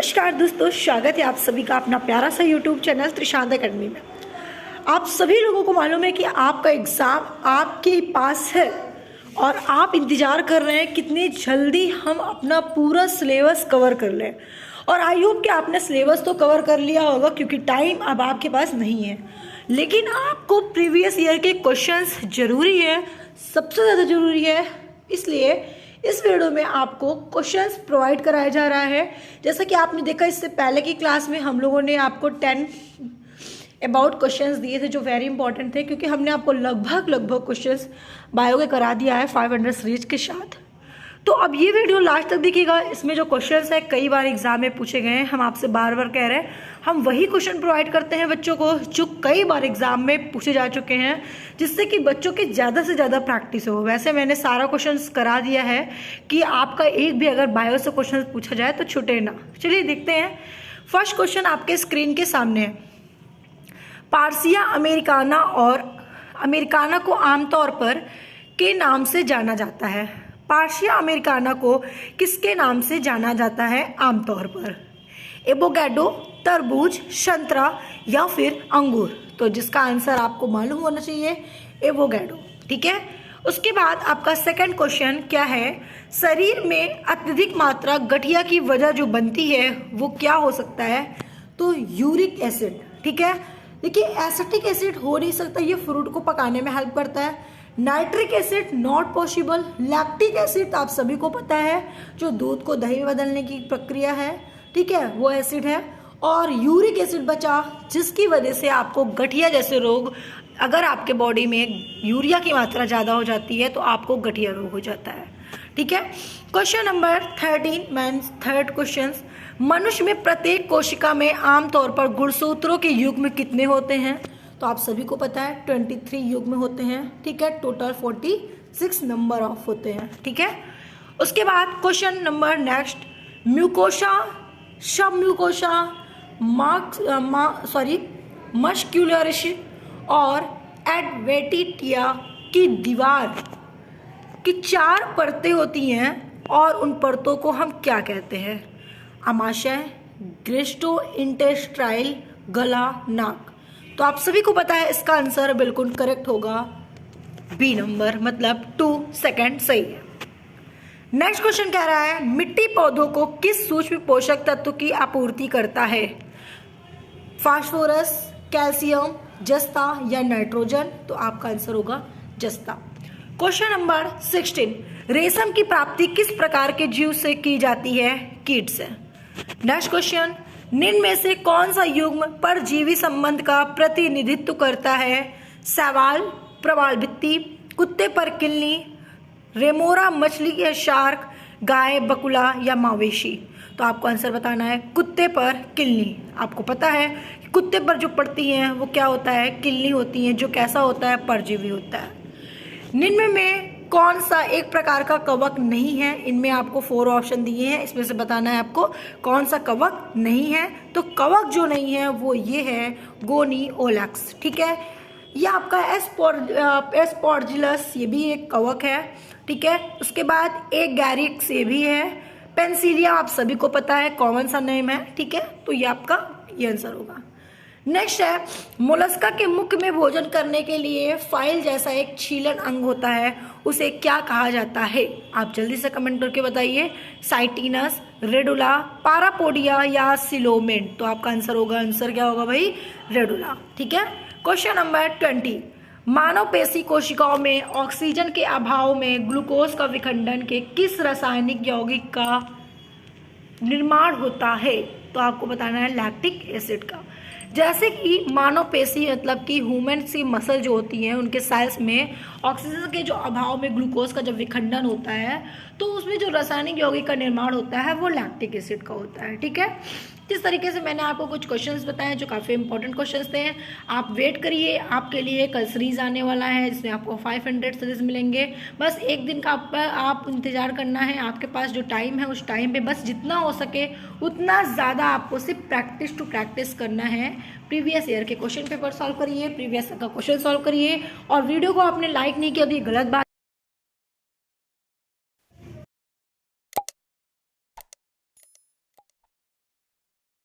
नमस्कार दोस्तों, स्वागत है आप सभी का अपना प्यारा सा यूट्यूब चैनल त्रिशांत एकेडमी में। आप सभी लोगों को मालूम है कि आपका एग्ज़ाम आपके पास है और आप इंतज़ार कर रहे हैं कितनी जल्दी हम अपना पूरा सिलेबस कवर कर लें। और आई होप कि आपने सिलेबस तो कवर कर लिया होगा क्योंकि टाइम अब आपके पास नहीं है, लेकिन आपको प्रीवियस ईयर के क्वेश्चंस ज़रूरी है, सबसे ज़्यादा ज़रूरी है। इसलिए इस वीडियो में आपको क्वेश्चंस प्रोवाइड कराया जा रहा है। जैसा कि आपने देखा इससे पहले की क्लास में हम लोगों ने आपको 10 अबाउट क्वेश्चंस दिए थे जो वेरी इंपॉर्टेंट थे, क्योंकि हमने आपको लगभग क्वेश्चंस बायो के करा दिया है 500 सीरीज के साथ। तो अब ये वीडियो लास्ट तक देखिएगा। इसमें जो क्वेश्चंस है कई बार एग्जाम में पूछे गए हैं, हम आपसे बार बार कह रहे हैं हम वही क्वेश्चन प्रोवाइड करते हैं बच्चों को जो कई बार एग्जाम में पूछे जा चुके हैं, जिससे कि बच्चों की ज़्यादा से ज़्यादा प्रैक्टिस हो। वैसे मैंने सारा क्वेश्चंस करा दिया है कि आपका एक भी अगर बायो से क्वेश्चन पूछा जाए तो छूटे ना। चलिए देखते हैं। फर्स्ट क्वेश्चन आपके स्क्रीन के सामने है। पार्सिया अमेरिकाना और अमेरिकाना को आमतौर पर के नाम से जाना जाता है। पार्सिया अमेरिकाना को किसके नाम से जाना जाता है आमतौर पर? एवोकाडो, तरबूज, संतरा या फिर अंगूर? तो जिसका आंसर आपको मालूम होना चाहिए एवोकाडो। ठीक है। उसके बाद आपका सेकंड क्वेश्चन क्या है? शरीर में अत्यधिक मात्रा गठिया की वजह जो बनती है वो क्या हो सकता है? तो यूरिक एसिड। ठीक है। देखिए एसिटिक एसिड हो नहीं सकता, ये फ्रूट को पकाने में हेल्प करता है। Nitric acid not possible. Lactic acid आप सभी को पता है जो दूध को दही में बदलने की प्रक्रिया है, ठीक है, वो एसिड है। और यूरिक एसिड बचा जिसकी वजह से आपको गठिया जैसे रोग, अगर आपके बॉडी में यूरिया की मात्रा ज़्यादा हो जाती है तो आपको गठिया रोग हो जाता है। ठीक है। Question number 13 means third question. मनुष्य में प्रत्येक कोशिका में आमतौर पर गुणसूत्रों के युग्म कितने होते हैं? तो आप सभी को पता है 23 युग्म होते हैं। ठीक है। टोटल 46 नंबर ऑफ होते हैं। ठीक है। उसके बाद क्वेश्चन नंबर नेक्स्ट, म्यूकोसा, सब म्यूकोसा, मस्क्यूलरिस और एडवेंटिटिया की दीवार की 4 परतें होती हैं और उन परतों को हम क्या कहते हैं? आमाशय, ग्रेस्टोइंटेस्टाइल, गला, नाक। तो आप सभी को पता है इसका आंसर बिल्कुल करेक्ट होगा बी नंबर, मतलब 2 सेकंड सही है। नेक्स्ट क्वेश्चन कह रहा है मिट्टी पौधों को किस सूक्ष्म पोषक तत्व की आपूर्ति करता है? फास्फोरस, कैल्शियम, जस्ता या नाइट्रोजन? तो आपका आंसर होगा जस्ता। क्वेश्चन नंबर 16, रेशम की प्राप्ति किस प्रकार के जीव से की जाती है? कीट से। नेक्स्ट क्वेश्चन, निम्न में से कौन सा युग्म परजीवी संबंध का प्रतिनिधित्व करता है? सवाल, प्रवाल भित्ति, कुत्ते पर किलनी, रेमोरा मछली या शार्क, गाय, बकुला या मवेशी? तो आपको आंसर बताना है कुत्ते पर किलनी। आपको पता है कि कुत्ते पर जो पड़ती हैं वो क्या होता है? किलनी होती हैं, जो कैसा होता है? परजीवी होता है। निम्न में कौन सा एक प्रकार का कवक नहीं है? इनमें आपको 4 ऑप्शन दिए हैं, इसमें से बताना है आपको कौन सा कवक नहीं है। तो कवक जो नहीं है वो ये है गोनिओलेक्स। ठीक है। ये आपका एस्पॉर्जिलस, ये भी एक कवक है। ठीक है। उसके बाद एक गैरिक्स, ये भी है। पेंसिलिया आप सभी को पता है, कॉमन सा नेम है। ठीक है। तो ये आपका ये आंसर होगा। नेक्स्ट है मोलस्का के मुख में भोजन करने के लिए फाइल जैसा एक छीलन अंग होता है, उसे क्या कहा जाता है? आप जल्दी से कमेंट करके बताइए। साइटिनस, रेडुला, पारापोडिया या सिलोमेंट? तो आपका आंसर होगा, आंसर क्या होगा भाई? रेडुला। ठीक है। क्वेश्चन नंबर 20, मानव पेशी कोशिकाओं में ऑक्सीजन के अभाव में ग्लूकोज का विखंडन के किस रासायनिक यौगिक का निर्माण होता है? तो आपको बताना है लैक्टिक एसिड का। जैसे कि मानव पेशी मतलब कि ह्यूमन सी मसल जो होती हैं उनके सेल्स में ऑक्सीजन के जो अभाव में ग्लूकोज का जब विखंडन होता है तो उसमें जो रासायनिक यौगिक का निर्माण होता है वो लैक्टिक एसिड का होता है। ठीक है। इस तरीके से मैंने आपको कुछ क्वेश्चंस बताए जो काफ़ी इंपॉर्टेंट क्वेश्चंस थे। आप वेट करिए, आपके लिए कल सीरीज आने वाला है जिसमें आपको 500 सीरीज मिलेंगे। बस एक दिन का आप इंतज़ार करना है। आपके पास जो टाइम है उस टाइम पे बस जितना हो सके उतना ज़्यादा आपको सिर्फ प्रैक्टिस टू प्रैक्टिस करना है। प्रीवियस ईयर के क्वेश्चन पेपर सॉल्व करिए, प्रीवियस ईयर का क्वेश्चन सॉल्व करिए। और वीडियो को आपने लाइक नहीं किया तो ये गलत बात